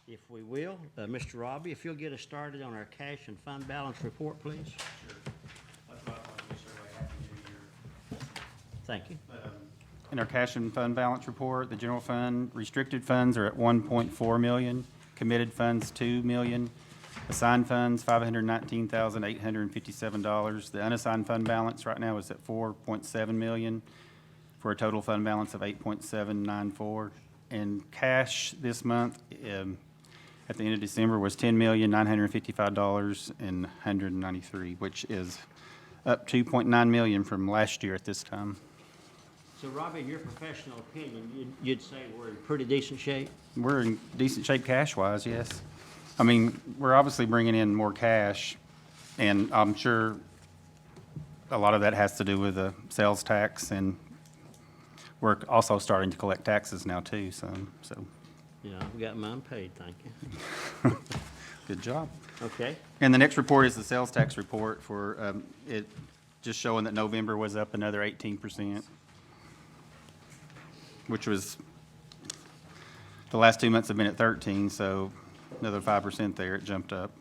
If we will, Mr. Robbie, if you'll get us started on our cash and fund balance report, please. Sure. That's what I want to wish everybody happy new year. Thank you. In our cash and fund balance report, the general fund, restricted funds are at 1.4 million, committed funds 2 million, assigned funds $519,857. The unassigned fund balance right now is at 4.7 million for a total fund balance of 8.794. And cash this month, at the end of December, was $10,955,193, which is up 2.9 million from last year at this time. So, Robbie, in your professional opinion, you'd say we're in pretty decent shape? We're in decent shape cash-wise, yes. I mean, we're obviously bringing in more cash, and I'm sure a lot of that has to do with the sales tax, and we're also starting to collect taxes now, too, so Yeah, we got mine paid, thank you. good job. Okay, And the next report is the sales tax report for it, just showing that November was up another 18%, which was, the last 2 months have been at 13, so another 5% there, it jumped up.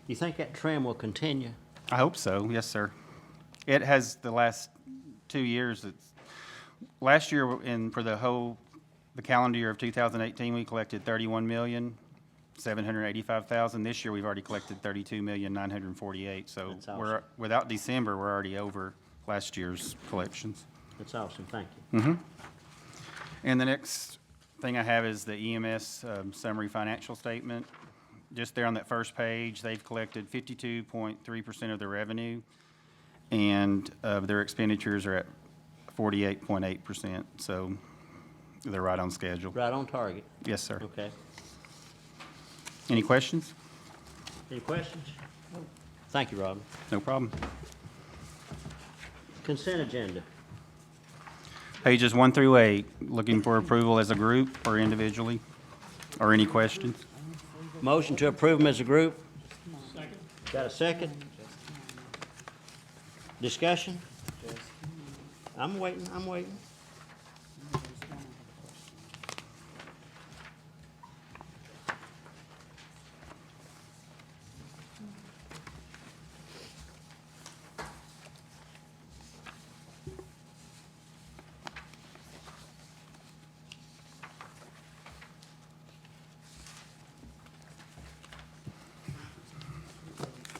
you think that trend will continue? I hope so, yes, sir. It has the last 2 years, last year for the calendar year of 2018, we collected 31,785,000. This year, we've already collected 32,948,000. So That's awesome. without December, we're already over last year's collections. That's awesome, thank you. And the next thing I have is the EMS summary financial statement. Just there on that first page, they've collected 52.3% of their revenue, and their expenditures are at 48.8%. So they're right on schedule. Right on target, Yes, sir. okay. Any questions? Any questions? Thank you, Robbie. No problem. Consent agenda. Pages 1 through 8, looking for approval as a group or individually, or any questions? Motion to approve them as a group? Second. Got a second? Discussion? I'm waiting.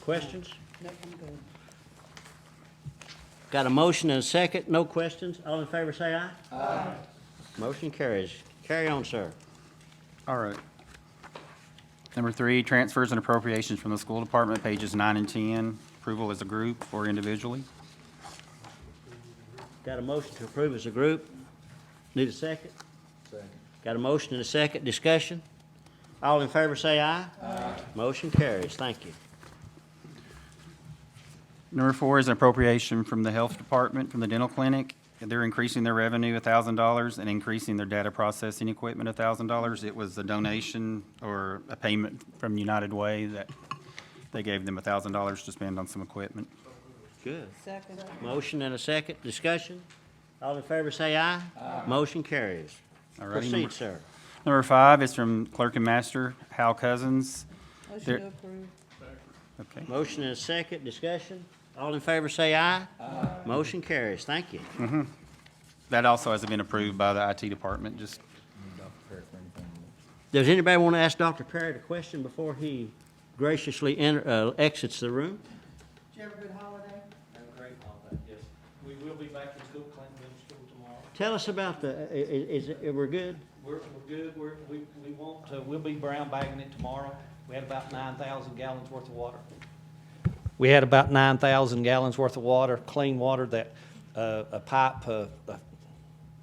Questions? No, I'm good. Got a motion and a second, no questions. All in favor say aye. Aye. Motion carries. Carry on, sir. All right. Number 3, transfers and appropriations from the school department, pages 9 and 10, approval as a group or individually. Got a motion to approve as a group. Need a second? Second. Got a motion and a second. Discussion? All in favor say aye. Aye. Motion carries. Thank you. Number 4 is an appropriation from the health department, from the dental clinic. They're increasing their revenue $1,000 and increasing their data processing equipment $1,000. It was a donation or a payment from United Way that they gave them $1,000 to spend on some equipment. Good. Second. Motion and a second. Discussion? All in favor say aye. Aye. Motion carries. All righty. Proceed, sir. Number 5 is from clerk and master Hal Cousins. There- Motion to approve. Okay. Motion and a second. Discussion? All in favor say aye. Aye. Motion carries. Thank you. That also hasn't been approved by the IT department, just, Does anybody want to ask Dr. Perry a question before he graciously exits the room? Did you have a good holiday? Have a great holiday, yes. We will be back in school, Clinton Middle School tomorrow. Tell us about we're good? We're good, we want to, we'll be brown bagging it tomorrow. We had about 9,000 gallons worth of water. We had about 9,000 gallons worth of water, clean water that, a pipe,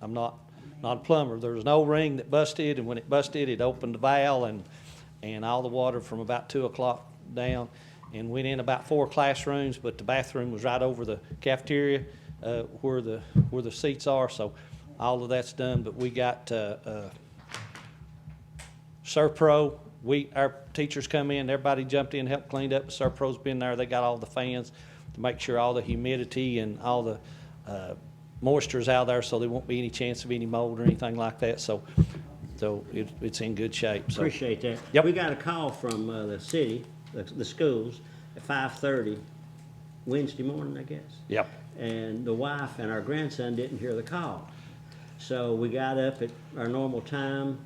I'm not a plumber. There was an O-ring that busted, and when it busted, it opened the valve, and all the water from about 2 o'clock down, and went in about 4 classrooms, but the bathroom was right over the cafeteria, where the seats are, so all of that's done, but we got, Serpro. Our teachers come in, everybody jumped in, helped clean up. Serpro's been there. They got all the fans to make sure all the humidity and all the moisture's out there, so there won't be any chance of any mold or anything like that. So So it's in good shape, so. Appreciate that. Yep. We got a call from the city, the schools, at 5:30 Wednesday morning, I guess. Yep. And the wife and our grandson didn't hear the call. So we got up at our normal time.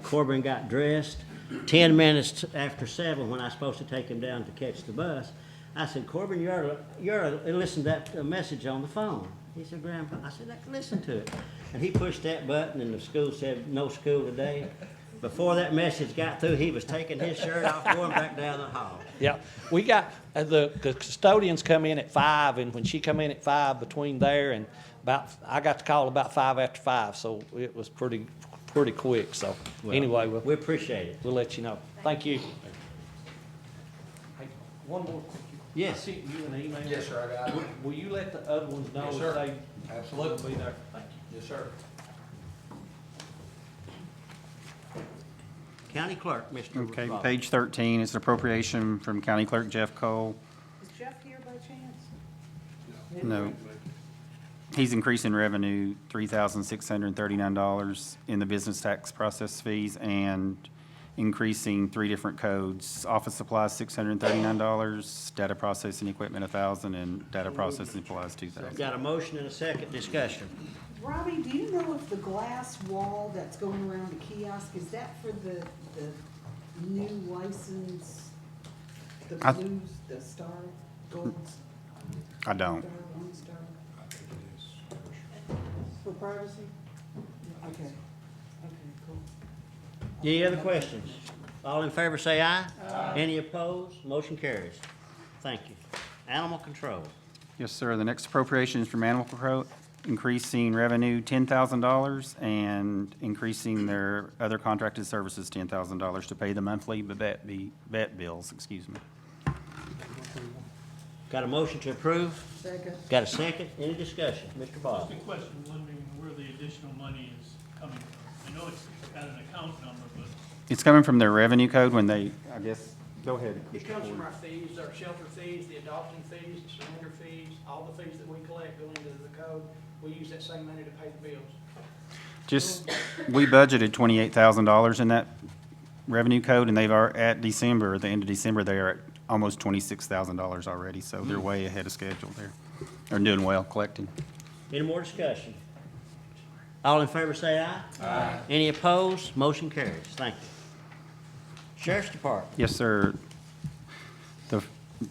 Corbin got dressed. 10 minutes after 7, when I was supposed to take him down to catch the bus, I said, Corbin, you ought to listen to that message on the phone. He said, Grandpa, I said, listen to it. And he pushed that button and the school said, no school today. Before that message got through, he was taking his shirt off, going back down the hall. Yeah, we got, the custodians come in at 5, and when she come in at 5, between there and I got the call about 5 after 5, so it was pretty quick, so Well, anyway, we appreciate it. we'll let you know. Thank you. Hey, one more. Yes. I sent you an email. Yes, sir, I got it. Will you let the other ones know Yes, if sir. they Absolutely. will be there? Thank you. Yes, sir. County Clerk, Mr. Okay, Roberts. page 13 is appropriation from County Clerk Jeff Cole. Is Jeff here by chance? No. He's increasing revenue $3,639 in the business tax process fees and increasing 3 different codes. Office supplies $639, data processing equipment $1,000, and data processing supplies $2,000. Got a motion and a second discussion. Robbie, do you know if the glass wall that's going around the kiosk, is that for the new license? The I- blues, the star, golds, I don't. star, one star? For privacy? Okay, cool. Any other questions? All in favor say aye. Any opposed? Motion carries. Thank you. Animal control. Yes, sir. The next appropriation is from Animal Control, increasing revenue $10,000 and increasing their other contracted services $10,000 to pay the monthly vet bills, excuse me. Got a motion to approve? Second. Got a second? Any discussion? Mr. Bob? Just a question, wondering where the additional money is coming from. I know it's got an account number, but It's coming from their revenue code when they, I guess, go ahead. It comes from our fees, our shelter fees, the adoption fees, the surrender fees, all the fees that we collect go into the code. We use that same money to pay the bills. Just, we budgeted $28,000 in that revenue code, and at December, at the end of December, they are at almost $26,000 already, so they're way ahead of schedule there. They're doing well collecting. Any more discussion? All in favor say aye. Aye. Any opposed? Motion carries. Thank you. Sheriff's Department. Yes, sir.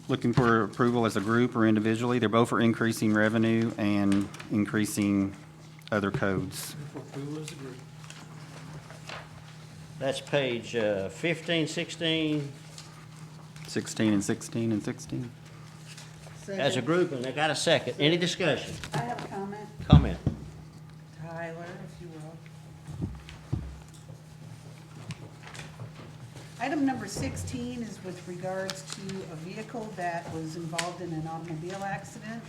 Looking for approval as a group or individually. They're both for increasing revenue and increasing other codes. That's page 15, 16, 16 and 16 and 16. as a Second. group, and they got a second. Any discussion? I have a comment. Comment? Tyler, if you will. Item number 16 is with regards to a vehicle that was involved in an automobile accident.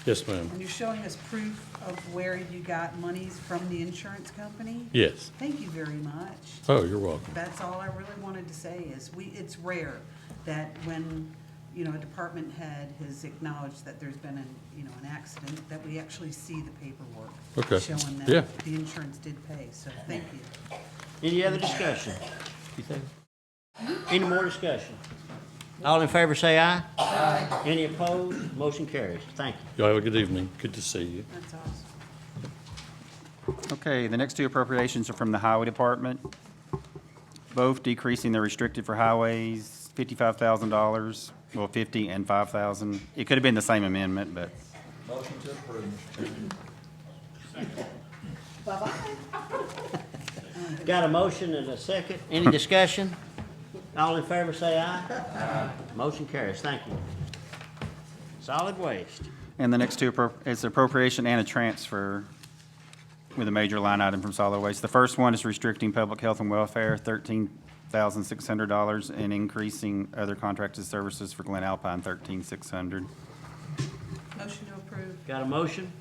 Yes, ma'am. And you're showing us proof of where you got monies from the insurance company. Yes. Thank you very much. Oh, you're welcome. That's all I really wanted to say is it's rare that when, a department head has acknowledged that there's been an accident, that we actually see the paperwork. Okay. Showing Yeah. that the insurance did pay, so thank you. Any other discussion? Any more discussion? All in favor say aye. Aye. Any opposed? Motion carries. Thank you. Y'all have a good evening. Good to see you. That's awesome. Okay, the next 2 appropriations are from the Highway Department, both decreasing the restricted for highways, $55,000, well, 50 and 5,000. It could have been the same amendment, but Motion to approve, Mr. Chairman. Bye-bye. Got a motion and a second. Any discussion? All in favor say aye. Aye. Motion carries. Thank you. Solid waste. And the next 2 is appropriation and a transfer with a major line item from solid waste. The first one is restricting public health and welfare, $13,600, and increasing other contracted services for Glen Alpine, $13,600. Motion to approve. Got a motion?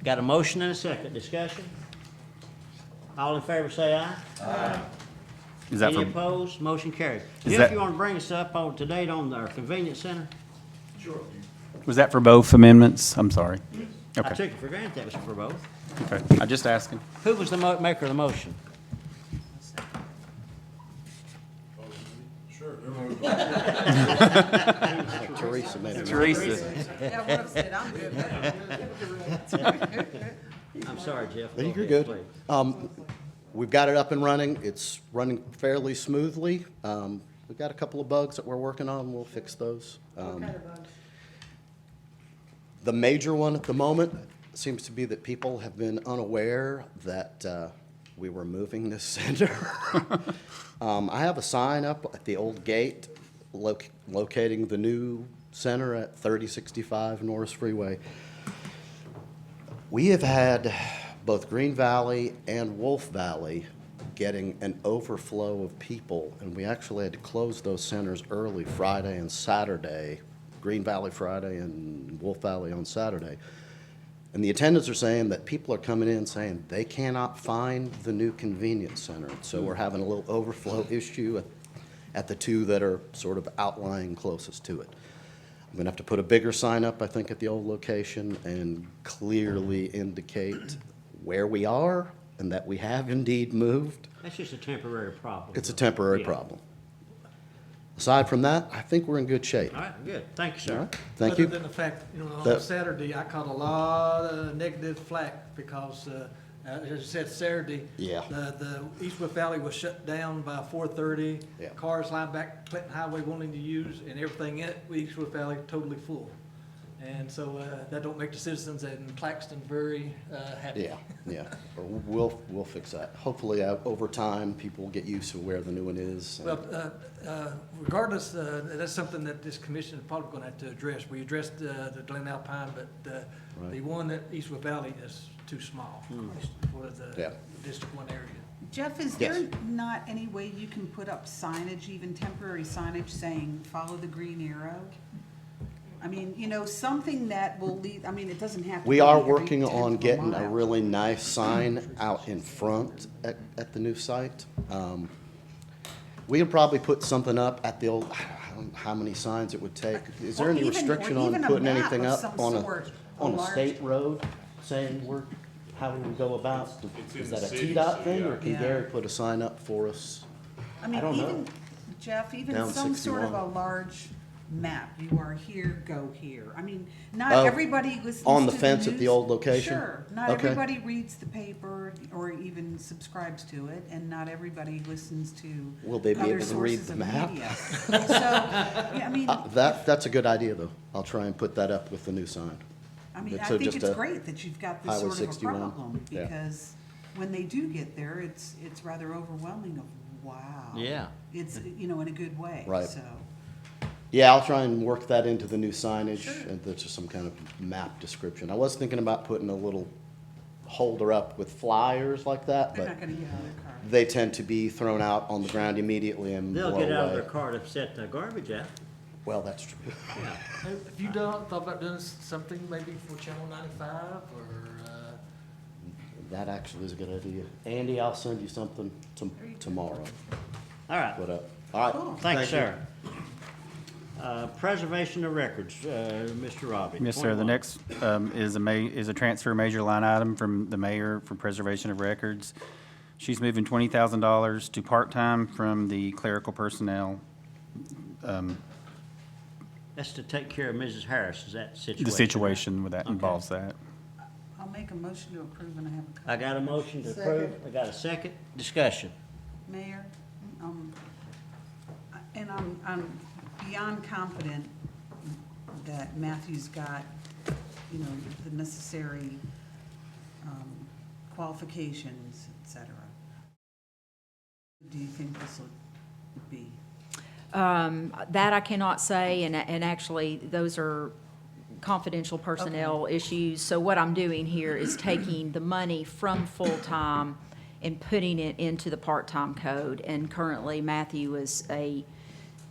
Got a motion and a second. Discussion? All in favor say aye. Is that Any for, opposed? Motion carries. Is Jeff, that- you want to bring us up to date on our convenience center? was that for both amendments? I'm sorry. I Okay, took it for granted that was for both. okay. I just asking. Who was the maker of the motion? Sure. Teresa made it. Teresa. Yeah, what if said, I'm good with it. I'm sorry, Jeff. You're Go ahead, good. please. We've got it up and running. It's running fairly smoothly. We've got a couple of bugs that we're working on. We'll fix those. The major one at the moment seems to be that people have been unaware that we were moving this center. I have a sign up at the old gate locating the new center at 3065 Norris Freeway. We have had both Green Valley and Wolf Valley getting an overflow of people, and we actually had to close those centers early Friday and Saturday, Green Valley Friday and Wolf Valley on Saturday. And the attendants are saying that people are coming in saying they cannot find the new convenience center. So we're having a little overflow issue at the two that are sort of outlying closest to it. I'm gonna have to put a bigger sign up, I think, at the old location and clearly indicate where we are and that we have indeed moved. That's just a temporary problem. It's a temporary Yeah. problem. Aside from that, I think we're in good shape. All right, good. Thank you, All sir. right, thank Other you. than the fact, you know, That- on Saturday, I caught a lot of negative flack because, as I said, Saturday. Yeah. The Eastwood Valley was shut down by 4:30. Yeah. Cars lined back Clinton Highway wanting to use, and everything in Eastwood Valley totally full. And so, that don't make the citizens in Claxton very, happy. Yeah, yeah. We'll fix that. Hopefully, over time, people will get used to where the new one is. Well, regardless, that's something that this commission is probably gonna have to address. We addressed the Glen Alpine, but Right. the one at Eastwood Valley is too small for the Yeah. District One area. Jeff, is Yes. there not any way you can put up signage, even temporary signage saying, follow the green arrow? I mean, you know, something that will lead, I mean, it doesn't have to be. We are every working 10th on of getting a mile. really nice sign out in front at the new site. We could probably put something up at the old, I don't know how many signs it would take. Is there Or any even- or restriction even on a putting map anything of up some on sort, on a large- state road saying how we go about? It's in Is the that a city, T-Dot so thing, yeah. or can Yeah. Gary put a sign up for us? I mean, don't know. even, Jeff, even Down some sort of 61. a large map, you are here, go here. I mean, not Oh, everybody listens to on the fence at the news. old location? Sure, not Okay. everybody reads the paper or even subscribes to it, and not everybody listens to Will they be other able to read sources the of map? media. So, yeah, I mean, That's a good idea, though. I'll try and put that up with the new sign. I mean, I So think just it's a great that you've got this Highway sort of a 61, problem, yeah. because when they do get there, it's rather overwhelming of, wow. Yeah. It's, you know, in a good way, Right. so. Yeah, I'll try and work that into the new signage, Sure. and there's just some kind of map description. I was thinking about putting a little holder up with flyers like that, They're but not gonna get out of their car. they tend to be thrown out on the ground immediately and blow They'll away. get out of their car to set the garbage out. Well, that's true. Yeah. Have you thought about doing something maybe for Channel 95 or, That actually is a good idea. Andy, I'll send you something tomorrow. All right. Put up. All right. Cool. Thank you, sir. Preservation of records, Mr. Robbie. Yes, sir. The next is a transfer major line item from the mayor for preservation of records. She's moving $20,000 to part-time from the clerical personnel. That's to take care of Mrs. Harris, is that the situation? The situation with that Okay. involves that. I'll make a motion to approve and I have a. I got a motion to approve, I got a second, discussion. Mayor, and I'm beyond confident that Matthew's got, you know, the necessary qualifications, et cetera. Do you think this would be? That I cannot say, and actually, those are confidential personnel issues. So what I'm doing here is taking the money from full-time and putting it into the part-time code. And currently, Matthew is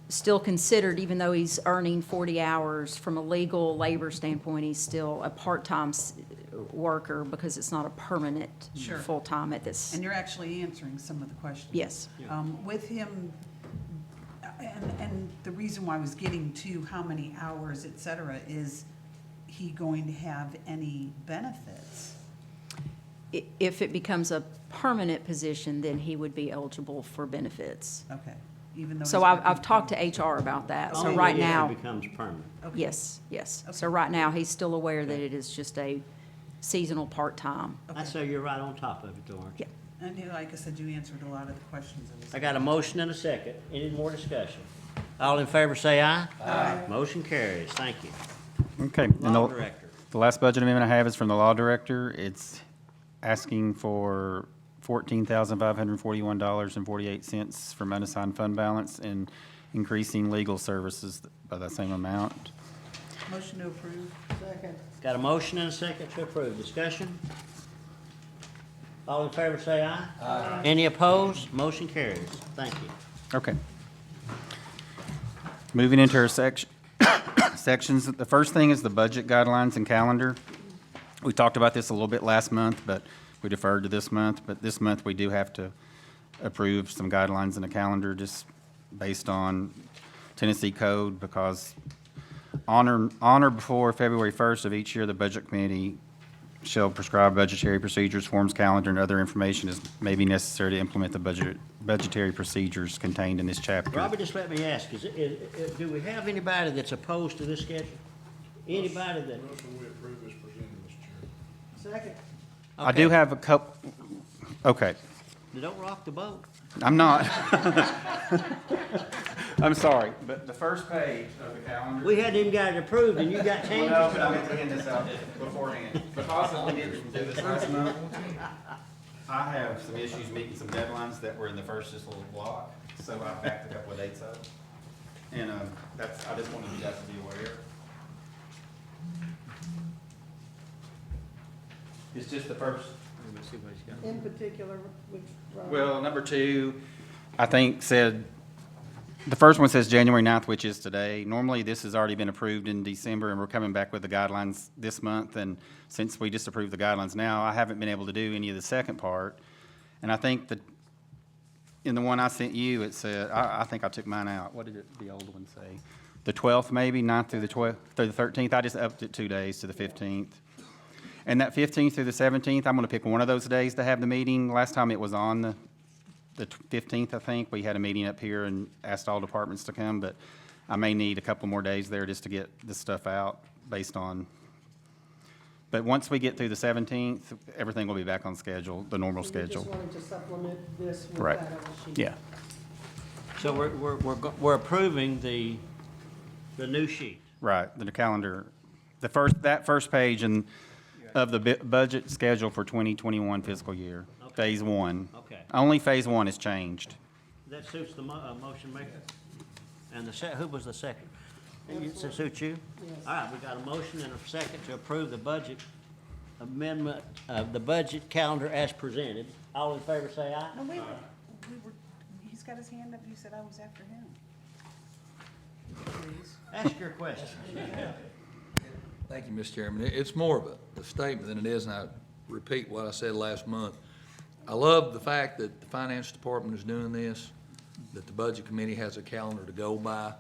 still considered, even though he's earning 40 hours, from a legal labor standpoint, he's still a part-time worker because it's not a permanent Sure. full-time at this. And you're actually answering some of the questions. Yes. With him, and the reason why I was getting to how many hours, et cetera, is he going to have any benefits? If it becomes a permanent position, then he would be eligible for benefits. Okay. even though. So he's I've working talked to from- HR about that. So Only right if it now, becomes permanent. Okay. yes, yes. So Okay. right now, he's still aware that it is just a seasonal part-time. I say you're right on top of it, though, aren't you? Yeah. And like I said, you answered a lot of the questions. I got a motion and a second. Any more discussion? All in favor say aye. Aye. Motion carries. Thank you. Okay. And Law the- Director. The last budget amendment I have is from the law director. It's asking for $14,541.48 from unassigned fund balance and increasing legal services by the same amount. Motion to approve. Got a motion and a second to approve. Discussion? All in favor say aye. Aye. Any opposed? Motion carries. Thank you. Okay. Moving into our sections, the first thing is the budget guidelines and calendar. We talked about this a little bit last month, but we deferred to this month. But this month, we do have to approve some guidelines in the calendar just based on Tennessee code, because on or before February 1st of each year, the Budget Committee shall prescribe budgetary procedures, forms, calendar, and other information as may be necessary to implement the budgetary procedures contained in this chapter. Robbie, just let me ask, do we have anybody that's opposed to this schedule? Anybody that? Motion we approve as presented, Mr. Chairman. Second. I do have a couple, okay. Don't rock the boat. I'm not. I'm sorry, but the first page of the calendar. We hadn't even got it approved and you got Well, changes. no, but I meant to hand this out beforehand. Because we didn't do this last month, I have some issues meeting some deadlines that were in the first just little block, so I backed a couple of dates up. And, I just wanted you guys to be aware. It's just the first. Let me see what he's got. In particular, which. Well, number two, I think said, the first one says January 9th, which is today. Normally, this has already been approved in December, and we're coming back with the guidelines this month. And since we just approved the guidelines now, I haven't been able to do any of the second part. And I think that in the one I sent you, it said, I think I took mine out. What did the old one say? The 12th, maybe, 9th through the 12th, through the 13th. I just upped it 2 days to the 15th. And that 15th through the 17th, I'm going to pick one of those days to have the meeting. Last time it was on the 15th, I think. We had a meeting up here and asked all departments to come, but I may need a couple more days there just to get this stuff out based on. But once we get through the 17th, everything will be back on schedule, the normal schedule. You just wanted to supplement this with Right. that other sheet? Yeah. So we're approving the new sheet. Right, the calendar, that first page of the budget schedule for 2021 fiscal year, Okay. phase one. Okay. Only phase one has changed. That suits the motion maker? And who was the second? Does it suit you? Yes. All right, we got a motion and a second to approve the budget amendment of the budget calendar as presented. All in favor say aye. No, he's got his hand up, you said I was after him. Please. Ask your question. Thank you, Mr. Chairman. It's more of a statement than it is, and I repeat what I said last month. I love the fact that the finance department is doing this, that the budget committee has a calendar to go by.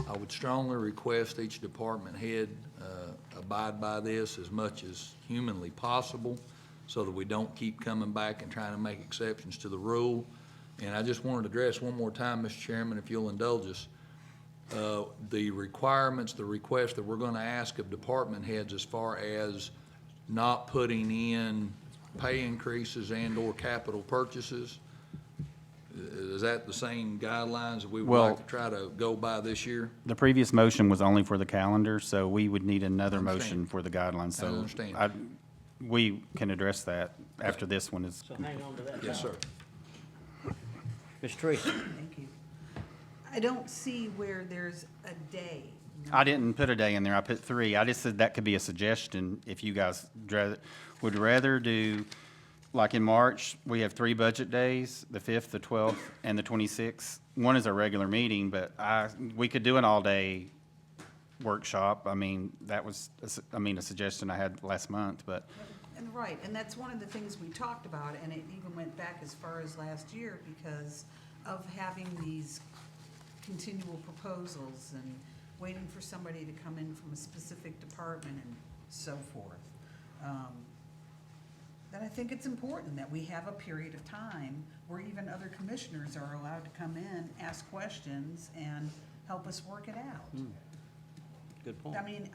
I would strongly request each department head abide by this as much as humanly possible so that we don't keep coming back and trying to make exceptions to the rule. And I just wanted to address one more time, Mr. Chairman, if you'll indulge us, the requirements, the requests that we're going to ask of department heads as far as not putting in pay increases and/or capital purchases. Is that the same guidelines that we would like to try to go by this year? The previous motion was only for the calendar, so we would need another I understand. motion for the guidelines. So I understand. we can address that after this one is. So hang on to that. Yes, sir. Ms. Teresa. Thank you. I don't see where there's a day. I didn't put a day in there, I put 3. I just said that could be a suggestion if you guys would rather do, like in March, we have 3 budget days, the 5th, the 12th, and the 26th. One is a regular meeting, but we could do an all-day workshop. I mean, that was, a suggestion I had last month, but. And right, and that's one of the things we talked about, and it even went back as far as last year because of having these continual proposals and waiting for somebody to come in from a specific department and so forth. then I think it's important that we have a period of time where even other commissioners are allowed to come in, ask questions, and help us work it out. Good point. I mean,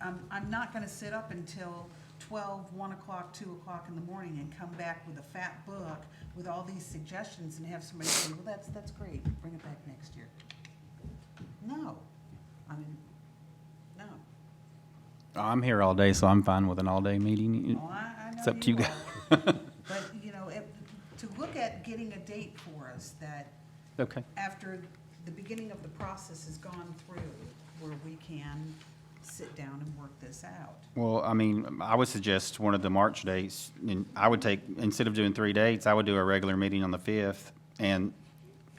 I'm not gonna sit up until 12, 1 o'clock, 2 o'clock in the morning and come back with a fat book with all these suggestions and have somebody say, well, that's great, bring it back next year. No, I mean, no. I'm here all day, so I'm fine with an all-day meeting. Well, I know It's up to you guys. are. But, you know, to look at getting a date for us that Okay. after the beginning of the process has gone through, where we can sit down and work this out. Well, I mean, I would suggest one of the March dates, and I would take, instead of doing 3 dates, I would do a regular meeting on the 5th and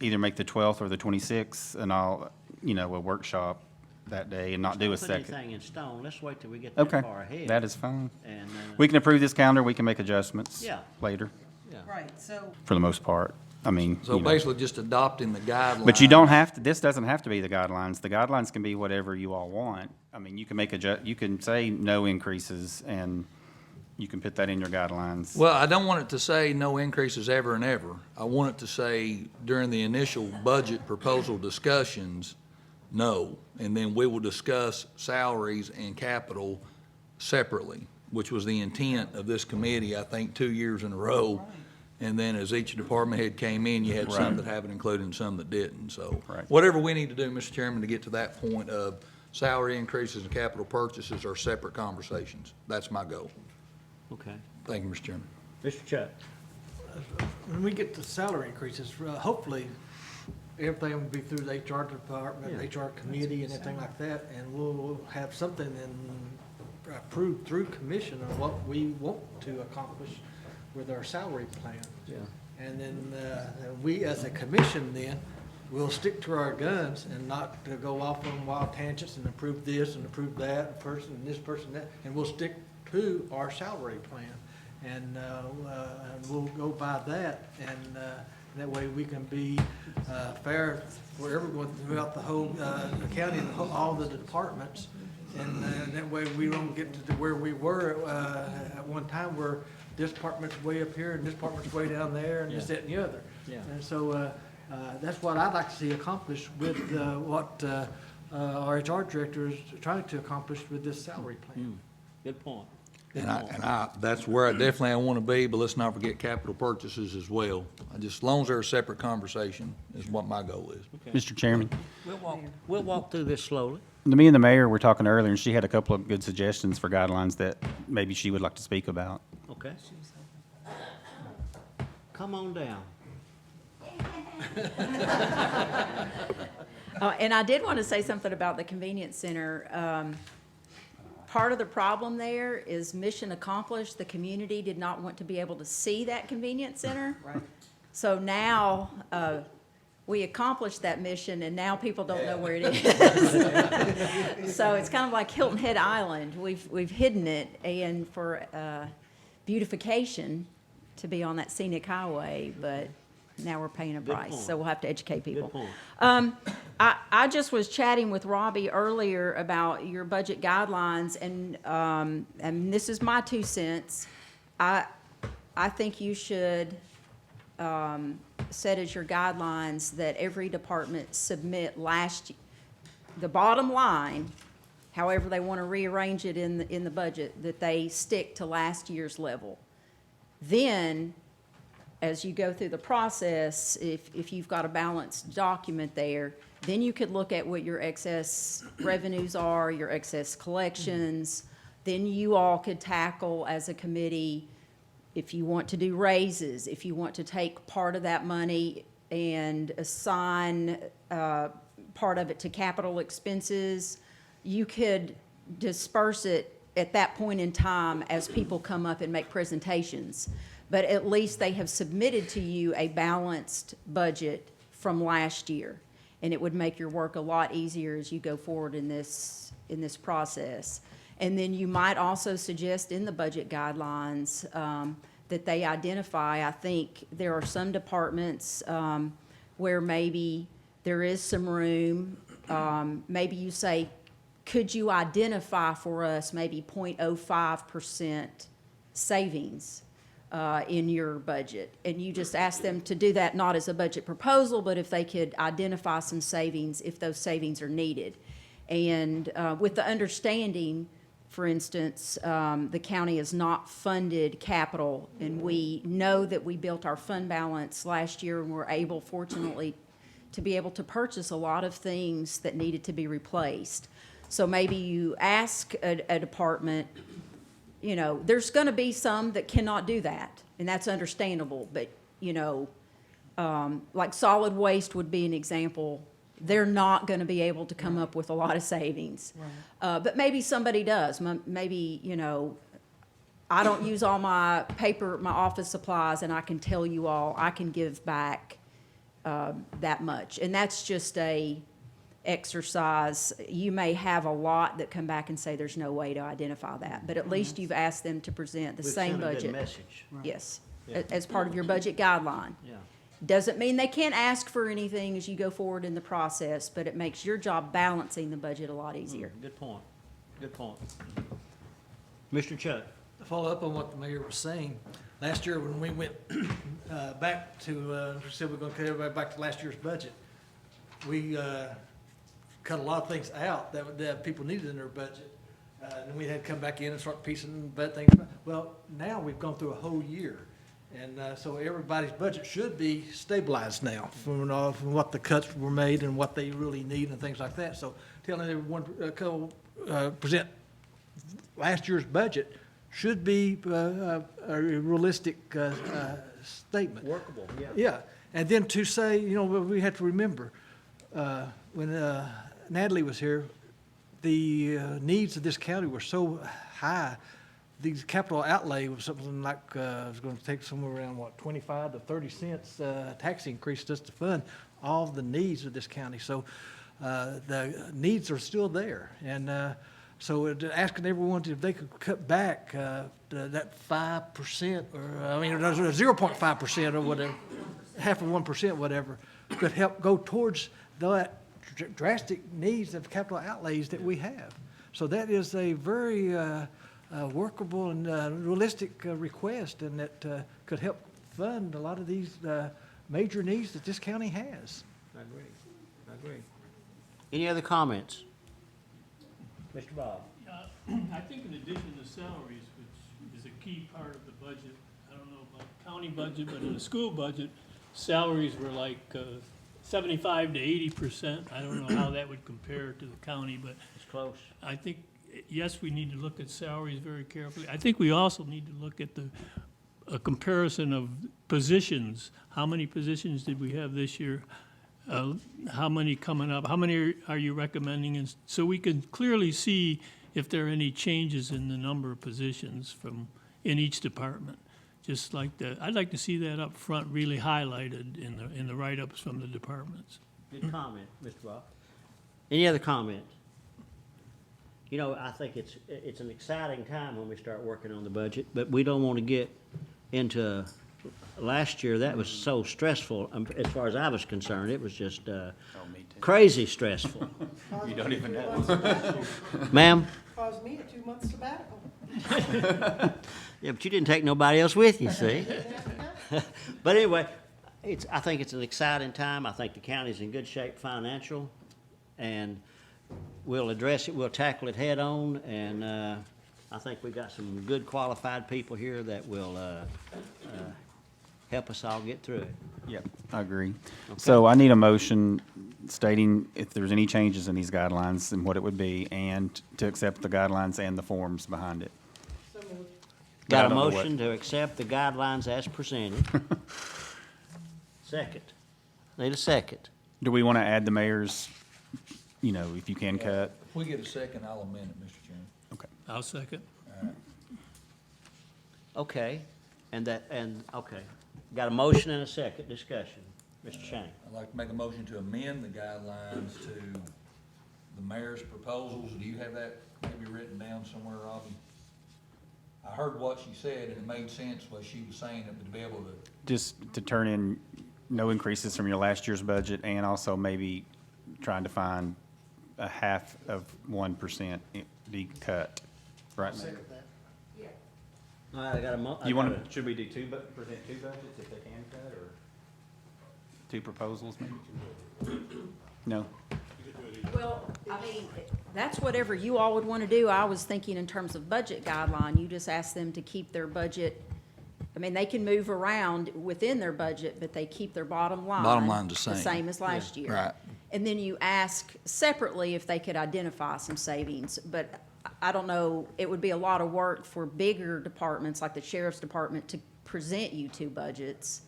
either make the 12th or the 26th, and I'll, a workshop that day and not do a Don't second. put anything in stone. Let's wait till we get that Okay, far ahead. that is fine. And, We can approve this calendar, we can make adjustments Yeah. later, yeah. Right, so, for the most part. I mean, So basically just adopting the guidelines. But you don't have to, this doesn't have to be the guidelines. The guidelines can be whatever you all want. I mean, you can make you can say no increases, and you can put that in your guidelines. Well, I don't want it to say no increases ever and ever. I want it to say during the initial budget proposal discussions, no. And then we will discuss salaries and capital separately, which was the intent of this committee, I think, 2 years in a row. And then as each department head came in, you had some that have it included and some that didn't. So Right. whatever we need to do, Mr. Chairman, to get to that point of salary increases and capital purchases are separate conversations. That's my goal. Okay. Thank you, Mr. Chairman. Mr. Chuck? When we get to salary increases, hopefully, everything will be through the HR department, Yeah. HR committee and everything like that, and we'll have something approved through commission on what we want to accomplish with our salary plan. Yeah. And then, we as a commission then, will stick to our guns and not to go off on wild tangents and approve this and approve that, person, and this person, that, and we'll stick to our salary plan. And we'll go by that, and that way we can be fair for everyone throughout the whole the county, and all the departments. And that way we don't get to where we were at one time, where this department's way up here and this department's way down there, and this, that, and the other. Yeah. And so that's what I'd like to see accomplished with what our HR director is trying to accomplish with this salary plan. Good point. And that's where I definitely want to be, but let's not forget capital purchases as well. As long as they're a separate conversation is what my goal is. Mr. Chairman, We'll walk through this slowly. me and the mayor were talking earlier, and she had a couple of good suggestions for guidelines that maybe she would like to speak about. Okay. Come on down. And I did want to say something about the convenience center. Part of the problem there is mission accomplished. The community did not want to be able to see that convenience center. right, So now, we accomplished that mission, and now people don't know where it is. So it's kind of like Hilton Head Island. We've hidden it, and for beautification to be on that scenic highway, but now we're paying a Good price. point. So we'll have to educate people. Good point. I just was chatting with Robbie earlier about your budget guidelines, and this is my 2 cents. I think you should set as your guidelines that every department submit the bottom line, however they want to rearrange it in the budget, that they stick to last year's level. Then, as you go through the process, if you've got a balanced document there, then you could look at what your excess revenues are, your excess collections. Then you all could tackle as a committee, if you want to do raises, if you want to take part of that money and assign part of it to capital expenses, you could disperse it at that point in time as people come up and make presentations. But at least they have submitted to you a balanced budget from last year. And it would make your work a lot easier as you go forward in this process. And then you might also suggest in the budget guidelines that they identify, I think there are some departments where maybe there is some room. Maybe you say, could you identify for us maybe 0.05% savings? in your budget. And you just ask them to do that not as a budget proposal, but if they could identify some savings, if those savings are needed. And with the understanding, for instance, the county has not funded capital, and we know that we built our fund balance last year, and we're able, fortunately, to be able to purchase a lot of things that needed to be replaced. So maybe you ask a department, you know, there's gonna be some that cannot do that, and that's understandable, but, you know, like solid waste would be an example. They're not gonna be able to come up with a lot of savings. But maybe somebody does. Maybe, you know, I don't use all my paper, my office supplies, and I can tell you all, I can give back that much. And that's just a exercise. You may have a lot that come back and say there's no way to identify that, but at least you've asked them to present the We've same sent a good budget. message. Yes, Yeah. as part of your budget guideline. Yeah. Doesn't mean they can't ask for anything as you go forward in the process, but it makes your job balancing the budget a lot easier. Good point. Good point. Mr. Chuck? To follow up on what the mayor was saying, last year when we went back to, said we're gonna cut everybody back to last year's budget, we cut a lot of things out that people needed in their budget. And we had to come back in and start piecing things. Well, now we've gone through a whole year. And so everybody's budget should be stabilized now from what the cuts were made and what they really need and things like that. So telling everyone, present last year's budget should be a realistic statement. Workable, yeah. Yeah, and then to say, you know, we have to remember, when Natalie was here, the needs of this county were so high, the capital outlay was something like, it was gonna take somewhere around, 25 to 30 cents tax increase just to fund all the needs of this county. So the needs are still there. And so asking everyone if they could cut back that 5%, or, I mean, 0.5% or whatever, half of 1%, whatever, could help go towards that drastic needs of capital outlays that we have. So that is a very workable and realistic request, and that could help fund a lot of these major needs that this county has. I agree. Any other comments? Mr. Bob? I think in addition to salaries, which is a key part of the budget, I don't know about county budget, but in the school budget, salaries were like 75 to 80%. I don't know how that would compare to the county, but It's close. I think, yes, we need to look at salaries very carefully. I think we also need to look at a comparison of positions. How many positions did we have this year? How many coming up? How many are you recommending? And so we can clearly see if there are any changes in the number of positions in each department. Just like I'd like to see that up front really highlighted in the write-ups from the departments. Good comment, Mr. Bob. Any other comments? You know, I think it's an exciting time when we start working on the budget, but we don't want to get into, last year, that was so stressful, as far as I was concerned. It was just crazy stressful. You don't even know. Ma'am? Caused me a 2-month sabbatical. Yeah, but you didn't take nobody else with you, see? But anyway, I think it's an exciting time. I think the county's in good shape financial, and we'll address it, we'll tackle it head on, and I think we've got some good qualified people here that will help us all get through it. Yep, I agree. So I need a motion stating if there's any changes in these guidelines and what it would be, and to accept the guidelines and the forms behind it. So moved. But I Got a don't know what- motion to accept the guidelines as presented. Second. Need a second. Do we want to add the mayor's, you know, if you can cut? If we get a second, I'll amend it, Mr. Chairman. Okay. I'll second. Okay, okay. Got a motion and a second discussion. Mr. Shane. I'd like to make a motion to amend the guidelines to the mayor's proposals. Do you have that maybe written down somewhere, Robbie? I heard what she said, and it made sense what she was saying, but to be able to, Just to turn in no increases from your last year's budget, and also maybe trying to find a 0.5% be cut right now. All right, I got a mo- I You got want to, should we do present two budgets if they can cut, or two proposals maybe? No? Well, I mean, that's whatever you all would want to do. I was thinking in terms of budget guideline, you just ask them to keep their budget. I mean, they can move around within their budget, but they keep their bottom line. Bottom line's the same. The same as last year. Right. And then you ask separately if they could identify some savings, but I don't know, it would be a lot of work for bigger departments like the sheriff's department to present you two budgets.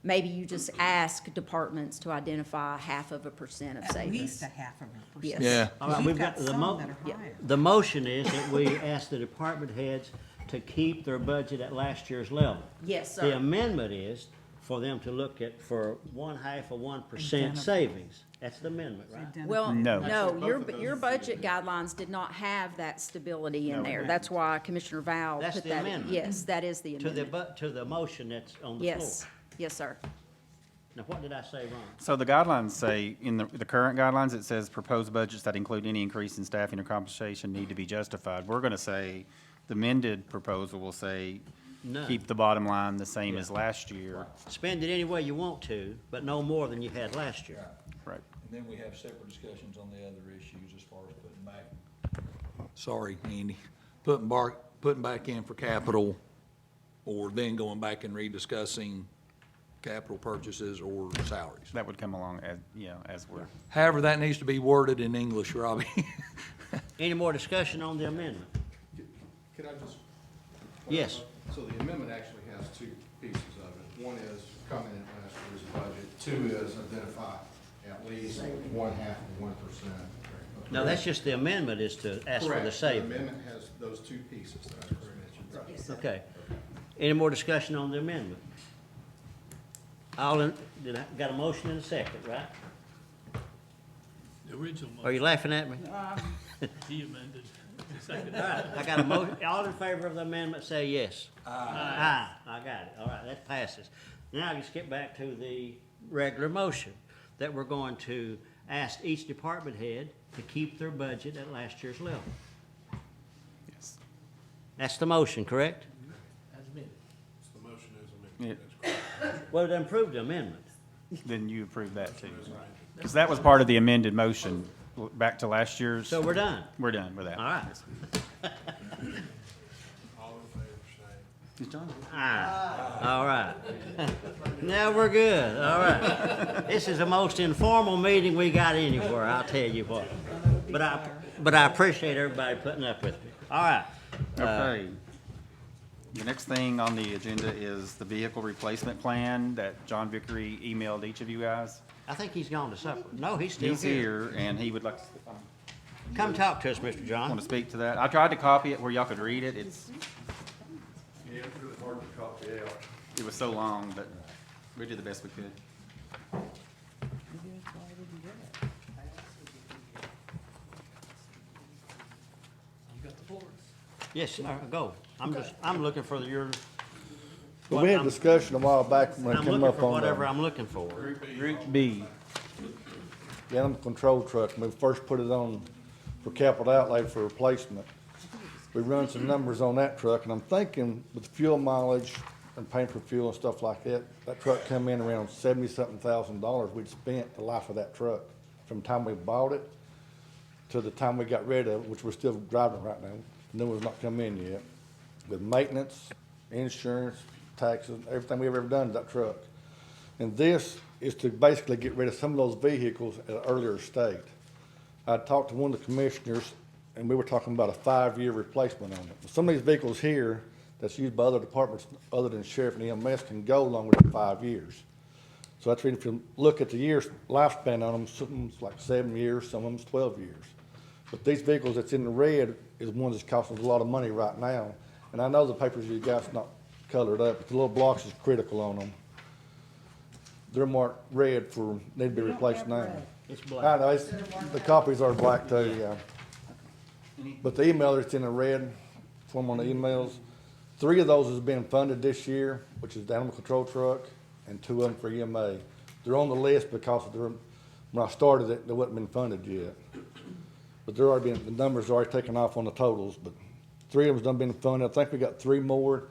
Maybe you just ask departments to identify 0.5% of At savings. least 0.5%. Yes. Yeah. All right, We've we've got got the some mo- that are Yeah. higher. The motion is that we ask the department heads to keep their budget at last year's level. Yes, The sir. amendment is for them to look at for 0.5% Identify. savings. That's the amendment, right? Identify. Well, No. no, your budget guidelines did not have that stability in there. That's why Commissioner Val That's put the that in. amendment. Yes, that is the To the, amendment. to the motion that's on the floor. Yes, yes, sir. Now, what did I say wrong? So the guidelines say, in the current guidelines, it says proposed budgets that include any increase in staffing or compensation need to be justified. We're gonna say, the amended proposal will say, None. keep the bottom line the same as last year. Spend it any way you want to, but no more than you had last year. Right. And then we have separate discussions on the other issues as far as putting back, sorry, Andy, putting back in for capital, or then going back and rediscussing capital purchases or salaries. That would come along as, as we're. However that needs to be worded in English, Robbie. Any more discussion on the amendment? Can I just? Yes. So the amendment actually has two pieces of it. One is comment in last year's budget. Two is identify at least 0.5 of 1%. No, that's just the amendment is to ask for the Correct. The saving. amendment has those two pieces that I just mentioned. Okay. Any more discussion on the amendment? All in, got a motion and a second, right? The original Are you motion, laughing at me? he amended. The second. All right, I got a motion, all in favor of the amendment, say yes. Aye. I got it, all right, that passes. Now let's get back to the regular motion, that we're going to ask each department head to keep their budget at last year's level. Yes. That's the motion, correct? The motion is amended. Well, it improved the amendment. Then you approve that too. Because that was part of the amended motion, back to last year's. So we're done. We're done with that. All right. All in favor, say. Aye. All right. Now we're good, all right. This is the most informal meeting we got anywhere, I'll tell you what. But I appreciate everybody putting up with me. All right. Okay. The next thing on the agenda is the vehicle replacement plan that John Vickery emailed each of you guys. I think he's gone to supper. No, he's still He's here. here, and he would like to, Come talk to us, Mr. want John. to speak to that. I tried to copy it where y'all could read it. Yeah, it's really hard to copy out. It was so long, but we did the best we could. You got the floor. Yes, go. I'm looking for your. But we had a I'm- discussion a while back when it I'm came looking up for on whatever the I'm looking for. Group B. animal control truck, and we first put it on for capital outlay for replacement. We run some numbers on that truck, and I'm thinking with fuel mileage and paying for fuel and stuff like that, that truck come in around $70-something thousand we'd spent the life of that truck, from the time we bought it to the time we got rid of it, which we're still driving right now. The new one's not come in yet, with maintenance, insurance, taxes, everything we've ever done to that truck. And this is to basically get rid of some of those vehicles at an earlier state. I talked to one of the commissioners, and we were talking about a 5-year replacement on it. Some of these vehicles here that's used by other departments other than sheriff and EMS can go longer than 5 years. So that's if you look at the years lifespan on them, something's like 7 years, some of them's 12 years. But these vehicles that's in the red is ones that's costing us a lot of money right now. And I know the papers you guys not colored up, but the little blocks is critical on them. They're marked red for, need to be replaced now. It's I black. know, the copies are black too, yeah. But the email that's in the red form on the emails, 3 of those has been funded this year, which is the animal control truck, and 2 of them for EMA. They're on the list because of when I started it, they wasn't been funded yet. But the numbers are already taken off on the totals, but 3 of them's done been funded. I think we got 3 more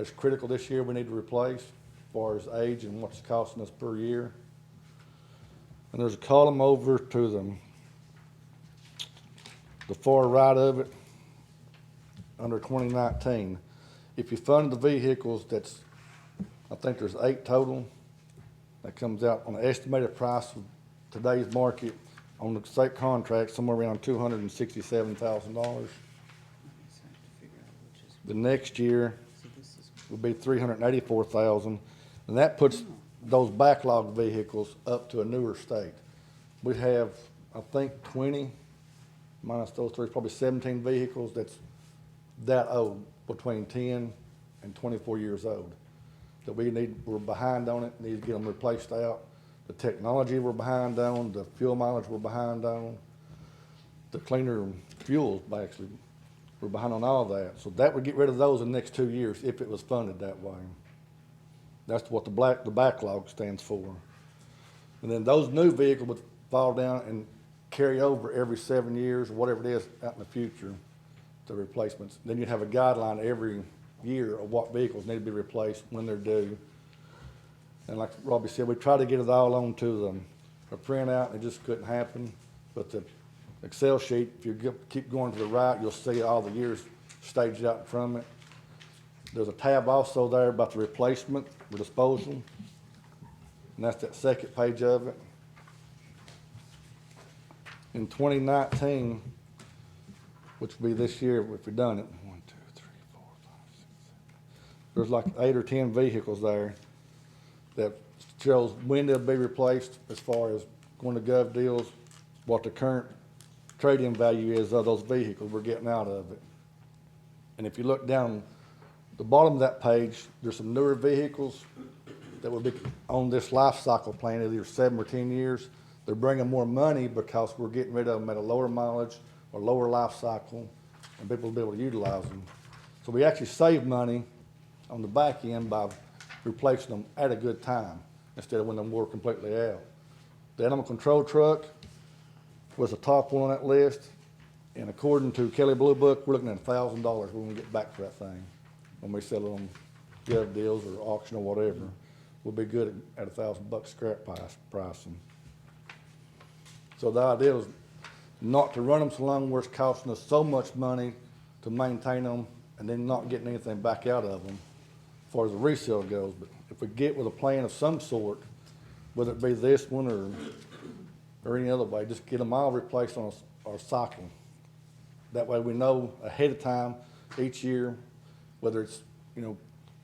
that's critical this year we need to replace as far as age and what's costing us per year. And there's a column over to the far right of it, under 2019. If you fund the vehicles, I think there's 8 total. That comes out on the estimated price of today's market on the state contract, somewhere around $267,000. The next year would be $384,000, and that puts those backlog vehicles up to a newer state. We have, I think, 20, minus those 3, probably 17 vehicles that's that old, between 10 and 24 years old, that we're behind on it, need to get them replaced out. The technology we're behind on, the fuel mileage we're behind on, the cleaner fuels, actually, we're behind on all that. So that would get rid of those in the next 2 years if it was funded that way. That's what the backlog stands for. And then those new vehicles would fall down and carry over every 7 years, or whatever it is out in the future, the replacements. Then you'd have a guideline every year of what vehicles need to be replaced, when they're due. And like Robbie said, we tried to get it all onto a printout, and it just couldn't happen. But the Excel sheet, if you keep going to the right, you'll see all the years staged out from it. There's a tab also there about the replacement, the disposal, and that's that second page of it. In 2019, which will be this year if we've done it, 1, 2, 3, 4, 5, 6, 7. There's like 8 or 10 vehicles there that shows when they'll be replaced as far as going to gov deals, what the current trade-in value is of those vehicles we're getting out of it. And if you look down the bottom of that page, there's some newer vehicles that will be on this life cycle plan, either 7 or 10 years. They're bringing more money because we're getting rid of them at a lower mileage or lower life cycle, and people will be able to utilize them. So we actually save money on the back end by replacing them at a good time instead of when they wore completely out. The animal control truck was the top one on that list, and according to Kelly Blue Book, we're looking at $1,000 when we get back for that thing. When we sell it on gov deals or auction or whatever, we'll be good at $1,000 scrap pricing. So the idea is not to run them so long where it's costing us so much money to maintain them and then not getting anything back out of them as far as the resale goes. But if we get with a plan of some sort, whether it be this one or any other way, just get them all replaced on our cycle. That way we know ahead of time each year, whether it's,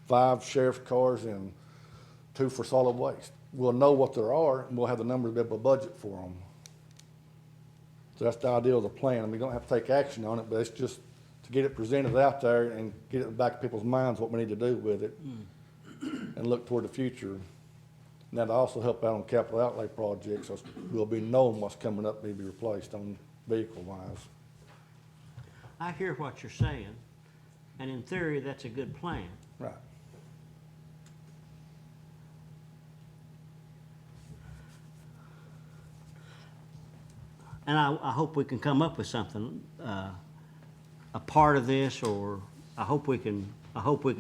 5 sheriff's cars and 2 for solid waste. We'll know what there are, and we'll have the numbers to be able to budget for them. So that's the idea of the plan. I mean, we don't have to take action on it, but it's just to get it presented out there and get it in the back of people's minds what we need to do with it and look toward the future. And that'll also help out on capital outlay projects, so we'll be knowing what's coming up, need to be replaced on vehicle-wise. I hear what you're saying, and in theory, that's a good plan. Right. And I hope we can come up with something, a part of this, or I hope we can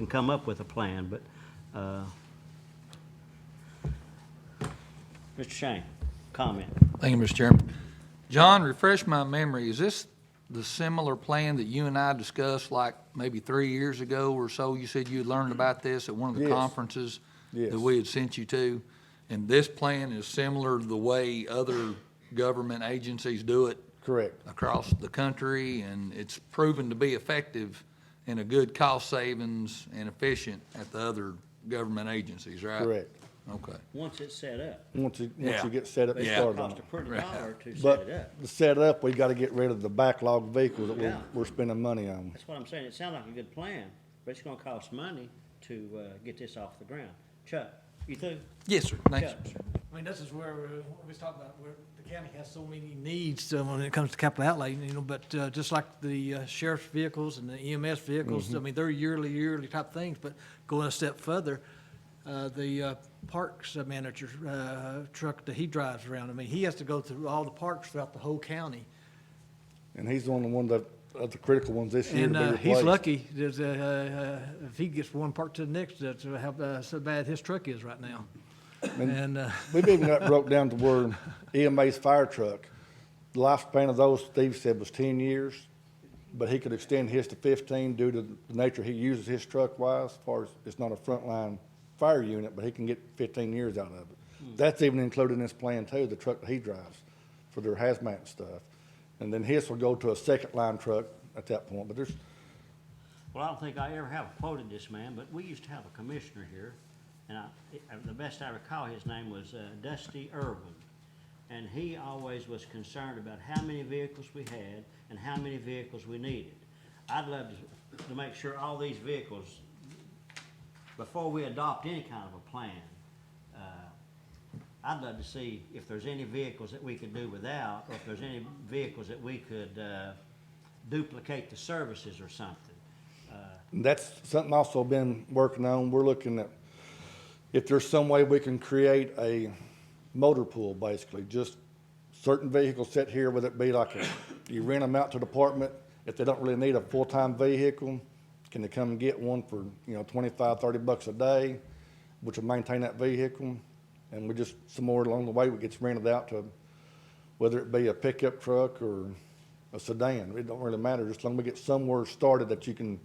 come up with a plan, but, Mr. Shane, comment. Thank you, Mr. Chairman. John, refresh my memory. Is this the similar plan that you and I discussed like maybe 3 years ago or so? You said you had learned about this at one of the Yes. conferences Yes. that we had sent you to. And this plan is similar to the way other government agencies do it Correct. across the country, and it's proven to be effective and a good cost savings and efficient at the other government agencies, right? Correct. Okay. Once it's set up. Once you Yeah. get set up But and it's gonna started on cost it. a pretty Right. dollar to set But it up. to set it up, we gotta get rid of the backlog vehicles that Yeah. we're spending money on. That's what I'm saying. It sounds like a good plan, but it's gonna cost money to, get this off the ground. Chuck, you through? Yes, sir. Thanks. Chuck? I mean, this is where we was talking about, where the county has so many needs when it comes to capital outlay, but just like the sheriff's vehicles and the EMS vehicles, I mean, they're yearly type things, but going a step further, the parks manager truck that he drives around, I mean, he has to go through all the parks throughout the whole county. And he's the only one that of the critical ones this year to be And replaced. he's lucky that if he gets one part to the next, that's how so bad his truck is right now. And We've even got broke down to where EMA's fire truck, the lifespan of those, Steve said, was 10 years, but he could extend his to 15 due to the nature he uses his truck wise, as far as it's not a frontline fire unit, but he can get 15 years out of it. That's even included in this plan too, the truck that he drives for their hazmat and stuff. And then his will go to a second line truck at that point, but there's, Well, I don't think I ever have quoted this man, but we used to have a commissioner here, and the best I recall, his name was Dusty Irwin. And he always was concerned about how many vehicles we had and how many vehicles we needed. I'd love to make sure all these vehicles, before we adopt any kind of a plan, I'd love to see if there's any vehicles that we could do without, or if there's any vehicles that we could duplicate the services or something. that's something also been working on. We're looking at if there's some way we can create a motor pool, basically, just certain vehicles sit here, whether it be like you rent them out to the department, if they don't really need a full-time vehicle, can they come and get one for, $25, $30 a day, which will maintain that vehicle? And we just, somewhere along the way, it gets rented out to, whether it be a pickup truck or a sedan, it don't really matter, just as long as we get somewhere started that you can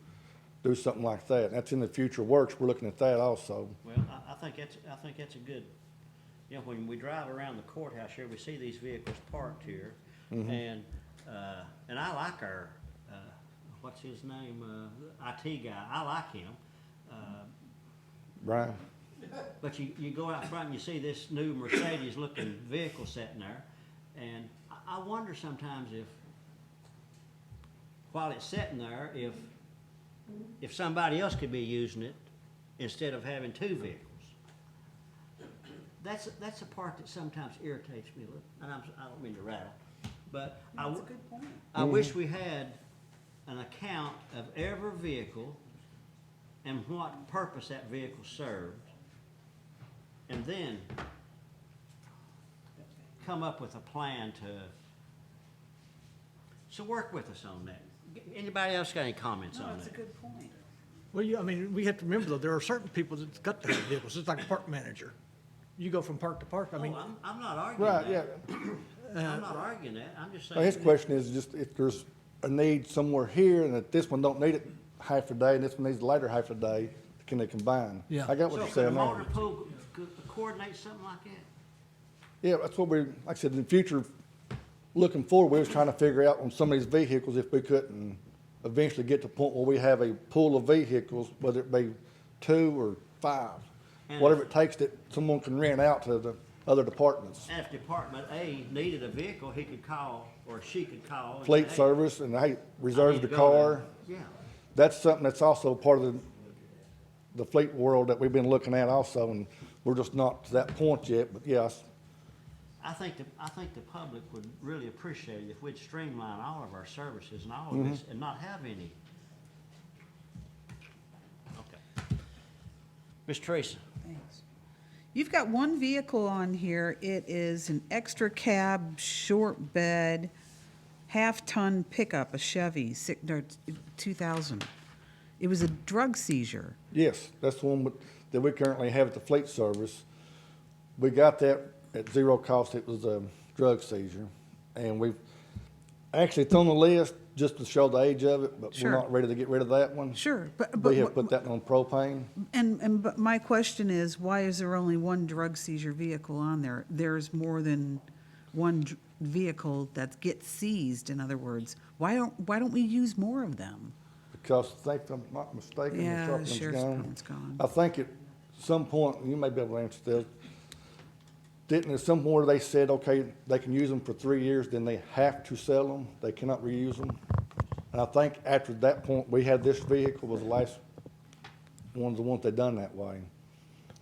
do something like that. And that's in the future works, we're looking at that also. Well, I think that's a good, when we drive around the courthouse here, we see these vehicles parked here, and I like our, what's his name, IT guy, I like him. Brian? But you go out front and you see this new Mercedes-looking vehicle sitting there, and I wonder sometimes if, while it's sitting there, if somebody else could be using it instead of having two vehicles. That's a part that sometimes irritates me a little, and I don't mean to rattle, but That's a good point. I wish we had an account of every vehicle and what purpose that vehicle served, and then come up with a plan to work with us on that. Anybody else got any comments No, on that's a that? good point. Well, we have to remember though, there are certain people that's got to have vehicles, it's like a park manager. You go from park to park, I mean, I'm not arguing Right, that. yeah. I'm not arguing that, I'm just Now, saying. his question is just if there's a need somewhere here and that this one don't need it half a day and this one needs it later half a day, can they combine? Yeah. I got what So you're could a saying motor there. pool coordinate something like that? Yeah, that's what like I said, in the future, looking forward, we was trying to figure out on some of these vehicles if we couldn't eventually get to the point where we have a pool of vehicles, whether it be 2 or 5, And whatever it takes that someone can rent out to the other departments. And if Department A needed a vehicle, he could call, or she could call. and Fleet say, "Hey, service and, hey, I reserve need the to go car. to-" Yeah, That's something that's also part of the fleet world that we've been looking at also, and we're just not to that point yet, but yes. I think the public would really appreciate it if we'd streamline all of our services and all of this and not have any. Okay. Ms. Teresa, Thanks. You've got one vehicle on here. It is an extra cab, short bed, half-ton pickup, a Chevy, 2000. It was a drug seizure. Yes, that's the one that we currently have at the fleet service. We got that at zero cost. It was a drug seizure. And we've actually, it's on the list just to show the age of it, but Sure. we're not ready to get rid of that one. Sure, but We have put that on propane. but my question is, why is there only one drug seizure vehicle on there? There's more than one vehicle that gets seized, in other words. Why don't we use more of them? Because I think, if I'm not mistaken, the Yeah, the sheriff's sheriff's gone. department's gone. I think at some point, you may be able to answer this, didn't at some point they said, okay, they can use them for 3 years, then they have to sell them, they cannot reuse them? And I think after that point, we had this vehicle was the last one of the ones they done that way.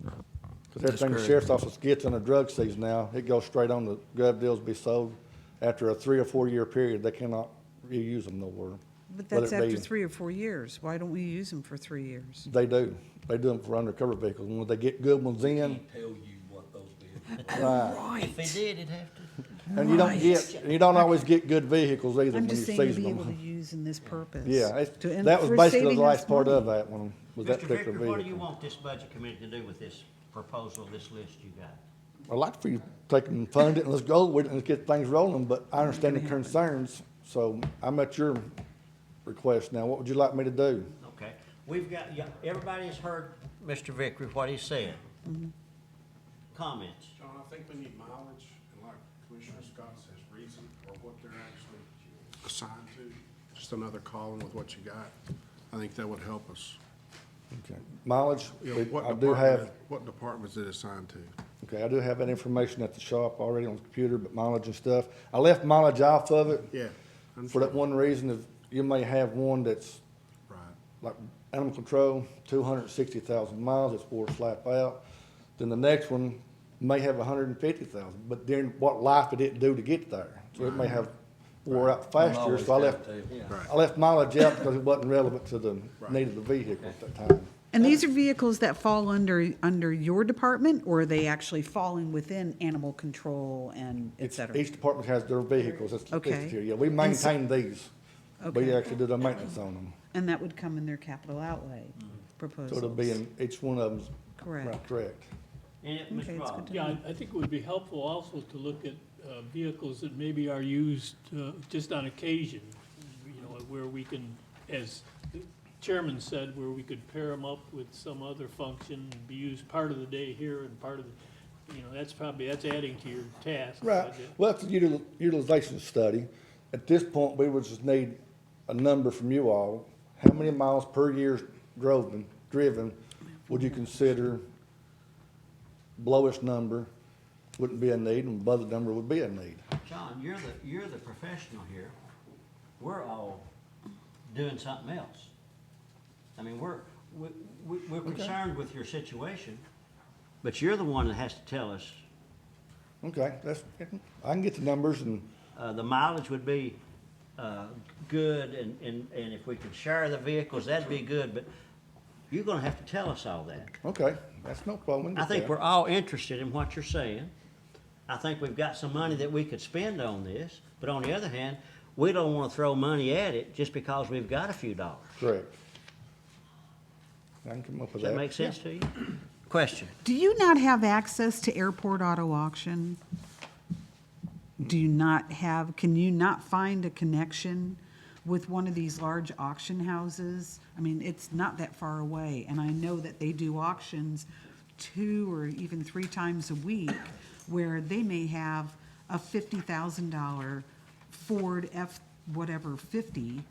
Because everything the correct. sheriff's office gets in a drug season now, it goes straight on the gov deals to be sold. After a 3 or 4 year period, they cannot reuse them nowhere. But Whether that's it be- after 3 or 4 years. Why don't we use them for 3 years? They do. They do them for undercover vehicles. When they get good ones in, Tell you what those vehicles. right. if he did, he'd have to. And you don't get, you don't always get good vehicles either I'm when you just saying to season be able to them. use in this purpose. Yeah, And that was for basically saving the us last part of money. that one, was that Mr. particular Victor, what do you vehicle. want this budget committee to do with this proposal, this list you got? I'd like for you to take and fund it and let's go with it and let's get things rolling, but I understand the concerns, so I'm at your request now. What would you like me to do? Okay, we've got, yeah, everybody has heard Mr. Vickery, what he said. Comments? John, I think we need mileage, and like Commissioner Scott says, reason or what they're actually assigned to. Just another column with what you got. I think that would help us. Okay. Mileage, You know, what I do have, What department is it assigned to? okay, I do have that information at the shop already on the computer, but mileage and stuff. I left mileage off of it Yeah. for that one reason, if you may have one that's Right. like animal control, 260,000 miles, it's wore slap out. Then the next one may have 150,000, but during what life it didn't do to get there. So it may have wore out faster, so I left mileage out because it wasn't relevant to the need of the vehicle at that time. And these are vehicles that fall under your department, or are they actually falling within animal control and et cetera? Each department has their vehicles, that's Okay. listed here. Yeah, we maintain these. We Okay. actually do the maintenance on them. And that would come in their capital outlay proposals? So it'll be in each one of them. Correct. Correct. And Okay, Mr. it's good Rob? to Yeah, I think it would be helpful also to look at vehicles that maybe are used just on occasion, you know, where we can, as the chairman said, where we could pair them up with some other function and be used part of the day here and part of the, you know, that's adding to your task. Right, budget. well, it's a utilization study. At this point, we would just need a number from you all. How many miles per year driven would you consider lowest number wouldn't be a need and above the number would be a need? John, you're the professional here. We're all doing something else. I mean, we're concerned with your situation, but you're the one that has to tell us. Okay, I can get the numbers and, The mileage would be good, and if we could share the vehicles, that'd be good, but you're gonna have to tell us all that. okay, that's no problem. We can I get think that. we're all interested in what you're saying. I think we've got some money that we could spend on this, but on the other hand, we don't wanna throw money at it just because we've got a few dollars. Correct. I can come up with Does that. that make sense to you? Question. Do you not have access to airport auto auction? Do you not have, can you not find a connection with one of these large auction houses? I mean, it's not that far away, and I know that they do auctions 2 or even 3 times a week, where they may have a $50,000 Ford F-whatever 50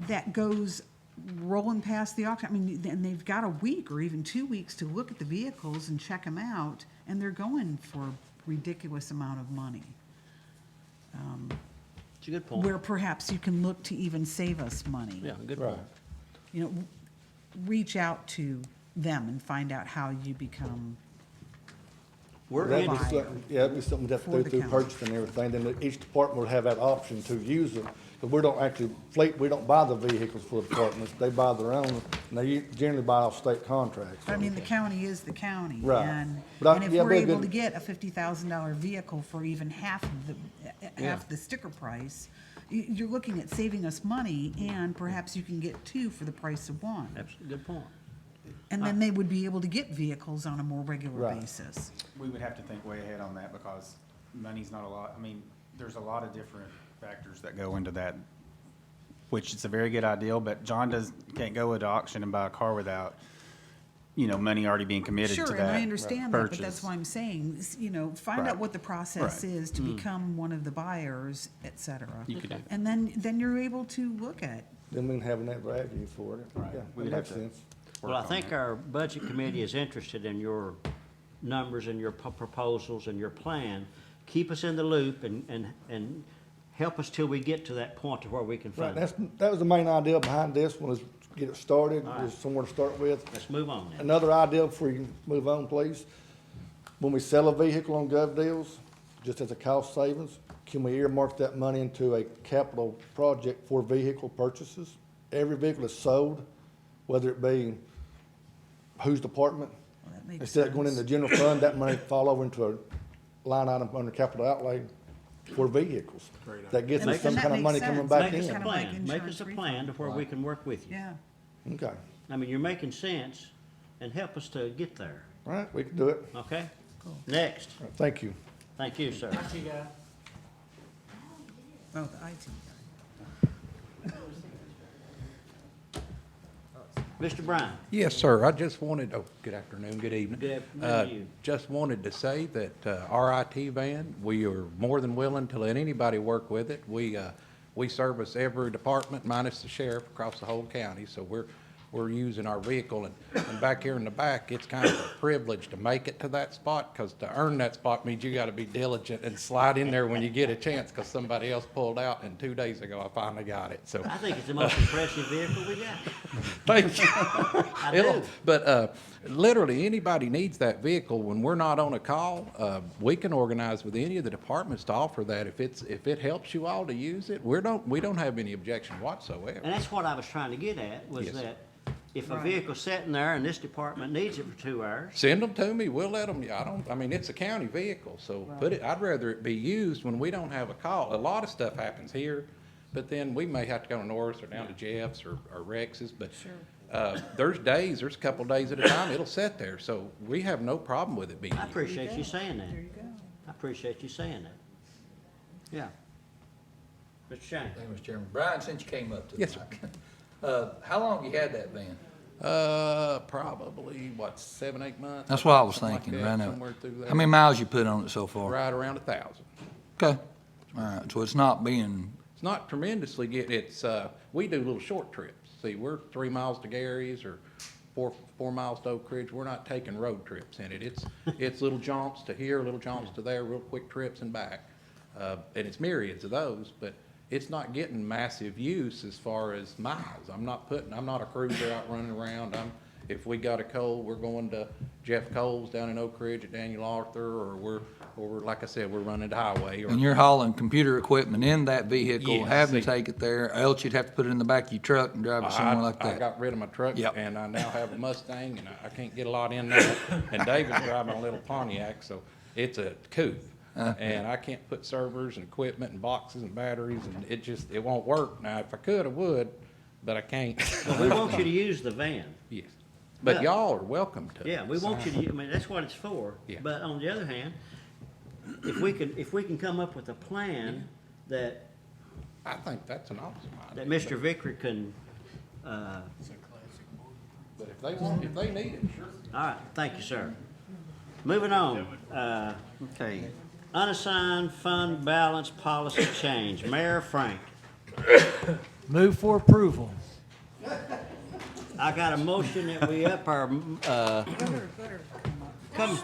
that goes rolling past the auction. I mean, and they've got a week or even 2 weeks to look at the vehicles and check them out, and they're going for a ridiculous amount of money. It's a good point. Where perhaps you can look to even save us money. Yeah, good Right. point. You know, reach out to them and find out how you become, We're That'd be interested. something, yeah, that'd be something we'd have For to do the through county. purchasing and everything, then each department would have that option to use them. But we don't actually, we don't buy the vehicles for the departments, they buy their own, and they generally buy off state contracts. I mean, the county is the county. Right. And, But and if yeah, we're but a able good- to get a $50,000 vehicle for even half the sticker price, you're looking at saving us money, and perhaps you can get 2 for the price of 1. That's a good point. And then they would be able to get vehicles on a more regular Right. basis. We would have to think way ahead on that because money's not a lot. I mean, there's a lot of different factors that go into that, which is a very good idea, but John can't go to auction and buy a car without, you know, money already being committed to that Sure, purchase. and I understand that, but that's why I'm saying, you know, find Right. out what the process Right. is to become one of the buyers, et cetera. You could do that. And then you're able to look at. Then we can have a net value for it. Right. Yeah, We that would makes have to- sense. Well, I think our budget committee is interested in your numbers and your proposals and your plan. Keep us in the loop and help us till we get to that point to where we can Right, fund it. that was the main idea behind this one, is get it started, All right. is somewhere to start with. Let's move on then. Another idea before you move on, please. When we sell a vehicle on Gov Deals, just as a cost savings, can we earmark that money into a capital project for vehicle purchases? Every vehicle is sold, whether it be whose department, Well, that makes instead of going in sense. the general fund, that money fall over into a line item under capital outlay for vehicles. Great idea. That gets us And some that kind of makes money coming sense. back Make us a in. Kind of like plan, make us insurance a plan to where we can work with you. Yeah. Okay, I mean, you're making sense, and help us to get there, all right, we can do it. okay? Next, All right, thank you. thank you, sir. Oh, the IT guy. Mr. Bryan, Yes, sir. I just wanted, good afternoon, good evening. good afternoon to you. Just wanted to say that our IT van, we are more than willing to let anybody work with it. We service every department minus the sheriff across the whole county, so we're using our vehicle. And back here in the back, it's kind of a privilege to make it to that spot, because to earn that spot means you got to be diligent and slide in there when you get a chance, because somebody else pulled out, and 2 days ago, I finally got it, so. I think it's the most impressive vehicle we got. Thank you. I do. But literally, anybody needs that vehicle. When we're not on a call, we can organize with any of the departments to offer that. If it helps you all to use it, we don't have any objection whatsoever. And that's what I was trying to get at, was Yes. that if a vehicle's sitting there and this department needs it for 2 hours, Send them to me, we'll let them, I mean, it's a county vehicle, so I'd rather it be used when we don't have a call. A lot of stuff happens here, but then we may have to go to Norris or down to Jeff's or Rex's, but there's a couple days at a time, it'll sit there, so we have no problem with it being I used. appreciate you saying that. There you go. I appreciate you saying that. Yeah. Mr. Shane, Thank you, Mr. Chairman. Brian, since you came up to the Yes, sir. mic, how long you had that van? Probably, 7, 8 months? That's what I was something like thinking, that, right now. somewhere through there. How many miles you put on it so far? Right around 1,000. Okay, all right, so it's not being, It's not tremendously we do little short trips. See, we're 3 miles to Gary's or 4 miles to Oak Ridge. We're not taking road trips in it. It's little jaunts to here, little jaunts to there, real quick trips and back. And it's myriads of those, but it's not getting massive use as far as miles. I'm not a cruiser out running around. If we got a cold, we're going to Jeff Cole's down in Oak Ridge at Daniel Arthur, or we're, like I said, we're running the highway. and you're hauling computer equipment in that vehicle, Yes. having to take it there, else you'd have to put it in the back of your truck and drive it somewhere like I that. got rid of my truck, Yep. and I now have a Mustang, and I can't get a lot in there. And David's driving a little Pontiac, so it's a coupe. And I can't put servers and equipment and boxes and batteries, and it won't work. Now, if I could, I would, but I can't. we want you to use the van. Yes. But Yeah. y'all are welcome to. Yeah, we want you to, I mean, that's what it's for. Yeah. But on the other hand, if we can come up with a plan that, I think that's an awesome idea. that Mr. Vickery can, But if they need it, sure. all right, thank you, sir. Moving on, okay. Unassigned fund balance policy change. Mayor Frank, Move for approval. I got a motion that we up our, Better come,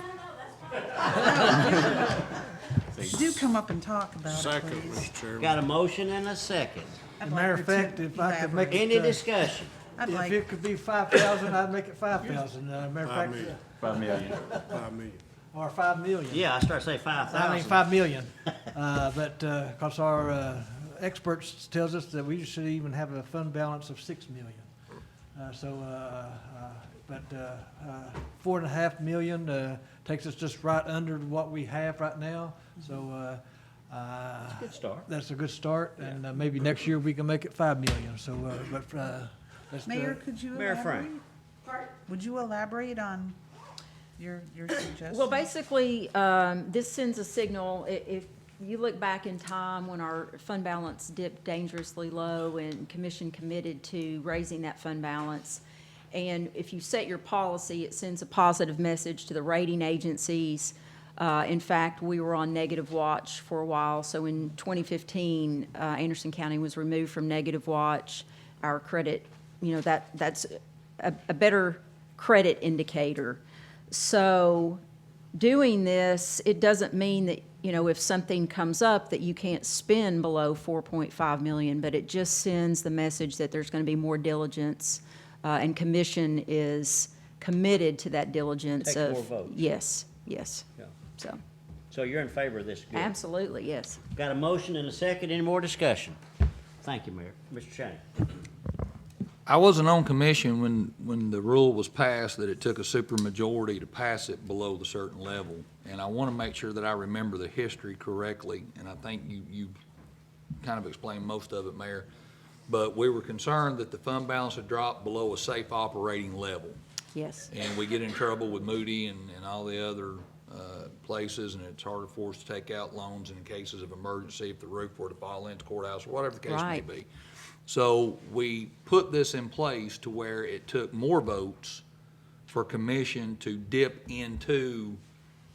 do come up and talk about it, Second, please. Mr. Chairman. got a motion and a second. I'd As a like matter her of to fact, if I could make elaborate. it, Any discussion? I'd if like, it could be 5,000, I'd make it 5,000. Matter of 5 fact, million. 5 million. 5 million. or 5 million. Yeah, I start saying I mean, 5,000. 5 million. But, because our experts tells us that we should even have a fund balance of 6 million. But 4.5 million takes us just right under what we have right now. So Good start. that's a good start, and maybe next year we can make it 5 million. So, that's Mayor, could you Mayor elaborate? Frank. Would you elaborate on your suggestion? Well, basically, this sends a signal, if you look back in time when our fund balance dipped dangerously low and commission committed to raising that fund balance, and if you set your policy, it sends a positive message to the rating agencies. In fact, we were on negative watch for a while, so in 2015, Anderson County was removed from negative watch. Our credit, that's a better credit indicator. So doing this, it doesn't mean that, if something comes up that you can't spend below 4.5 million, but it just sends the message that there's going to be more diligence, and commission is committed to that diligence Take of. more votes. Yes. Yeah. So, So you're in favor of this? Good. absolutely, yes. Got a motion and a second. Any more discussion? Thank you, Mayor. Mr. Shane. I wasn't on commission when the rule was passed that it took a supermajority to pass it below the certain level. and I want to make sure that I remember the history correctly, and I think you kind of explained most of it, Mayor. But we were concerned that the fund balance had dropped below a safe operating level. Yes. And we get in trouble with Moody and all the other places, and it's harder for us to take out loans in cases of emergency if the roof were to fall into the courthouse, or whatever the case may Right. be. So we put this in place to where it took more votes for commission to dip into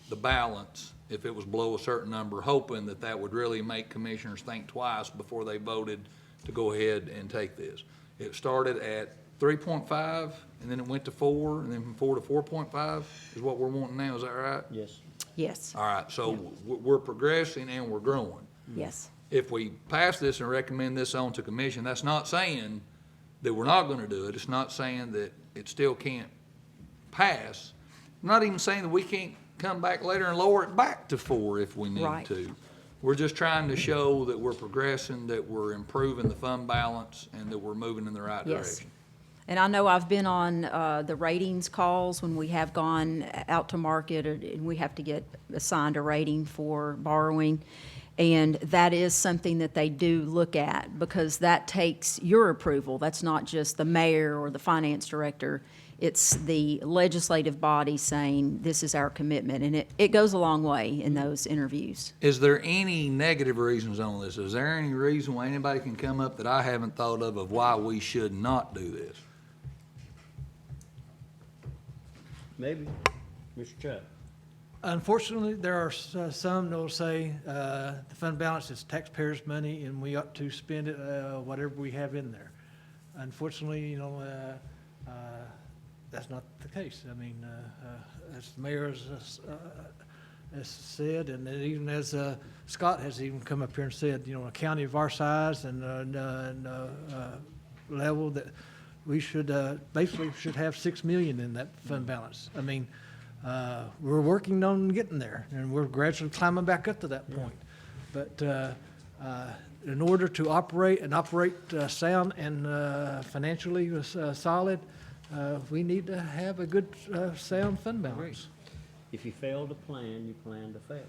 the balance if it was below a certain number, hoping that that would really make commissioners think twice before they voted to go ahead and take this. It started at 3.5, and then it went to 4, and then from 4 to 4.5 is what we're wanting now, is that right? Yes. Yes, All right, so we're progressing and we're growing. yes. If we pass this and recommend this on to commission, that's not saying that we're not gonna do it. It's not saying that it still can't pass. I'm not even saying that we can't come back later and lower it back to 4 if we need Right. to. We're just trying to show that we're progressing, that we're improving the fund balance, and that we're moving in the right Yes. direction. And I know I've been on the ratings calls when we have gone out to market, and we have to get assigned a rating for borrowing. And that is something that they do look at, because that takes your approval. That's not just the mayor or the finance director. It's the legislative body saying, this is our commitment. And it goes a long way in those interviews. Is there any negative reasons on this? Is there any reason why anybody can come up that I haven't thought of why we should not do this? Maybe. Mr. Chuck? Unfortunately, there are some that'll say, the fund balance is taxpayers' money and we ought to spend it, whatever we have in there. Unfortunately, that's not the case. I mean, as the mayor has said, and even as Scott has even come up here and said, a county of our size and level, that we should, basically should have 6 million in that fund balance. I mean, we're working on getting there, and we're gradually climbing back up to that point. But in order to operate sound and financially solid, we need to have a good, sound fund balance. If you fail to plan, you plan to fail.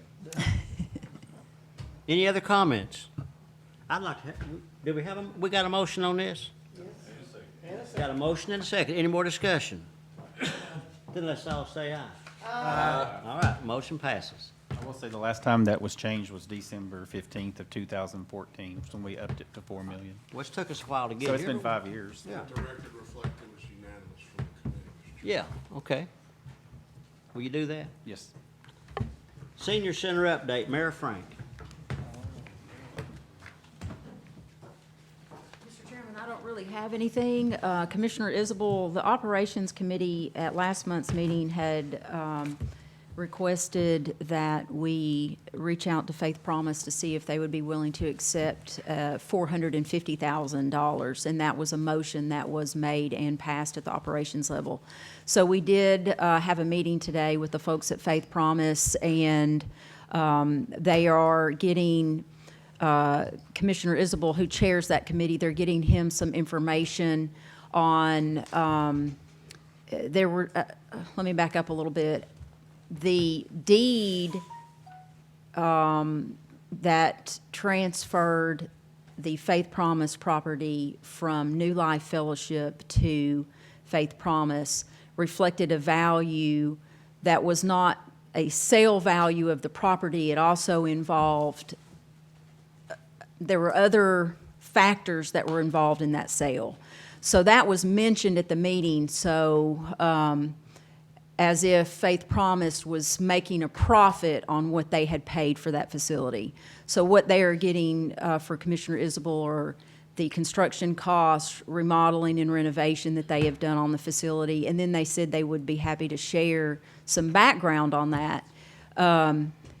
Any other comments? I'd like to, do we have we got a motion on this? Yes. Got a motion and a second. Any more discussion? Then let's all say aye. Aye. All right, motion passes. I will say the last time that was changed was December 15th of 2014, when we upped it to 4 million. Which took us a while to get So here. it's been 5 years. Yeah. The record reflected was unanimous from the committee. Yeah, okay. Will you do that? Yes. Senior Center update, Mayor Frank. Mr. Chairman, I don't really have anything. Commissioner Isabel, the Operations Committee at last month's meeting had requested that we reach out to Faith Promise to see if they would be willing to accept $450,000. And that was a motion that was made and passed at the operations level. So we did have a meeting today with the folks at Faith Promise, and they are getting Commissioner Isabel, who chairs that committee, they're getting him some information on, let me back up a little bit. The deed that transferred the Faith Promise property from New Life Fellowship to Faith Promise reflected a value that was not a sale value of the property. It also involved, there were other factors that were involved in that sale. So that was mentioned at the meeting, so as if Faith Promise was making a profit on what they had paid for that facility. So what they are getting for Commissioner Isabel are the construction costs, remodeling and renovation that they have done on the facility, and then they said they would be happy to share some background on that.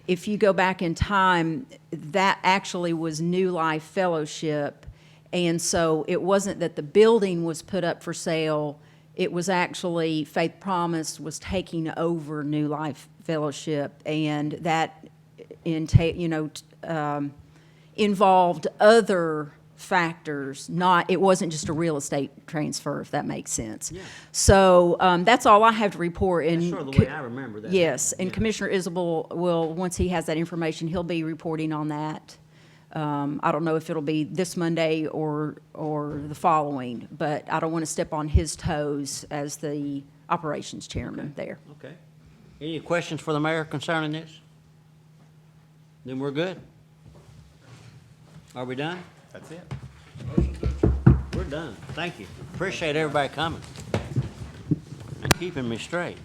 If you go back in time, that actually was New Life Fellowship, and so it wasn't that the building was put up for sale. It was actually Faith Promise was taking over New Life Fellowship, and that involved other factors, not, it wasn't just a real estate transfer, if that makes sense. Yeah. So, that's all I have to report. That's And sort of the way I remember that. Yes, and Yeah. Commissioner Isabel will, once he has that information, he'll be reporting on that. I don't know if it'll be this Monday or the following, but I don't want to step on his toes as the operations chairman there. Okay. Any questions for the mayor concerning this? Then we're good. Are we done? That's it. We're done. Thank you. Appreciate everybody coming and keeping me straight.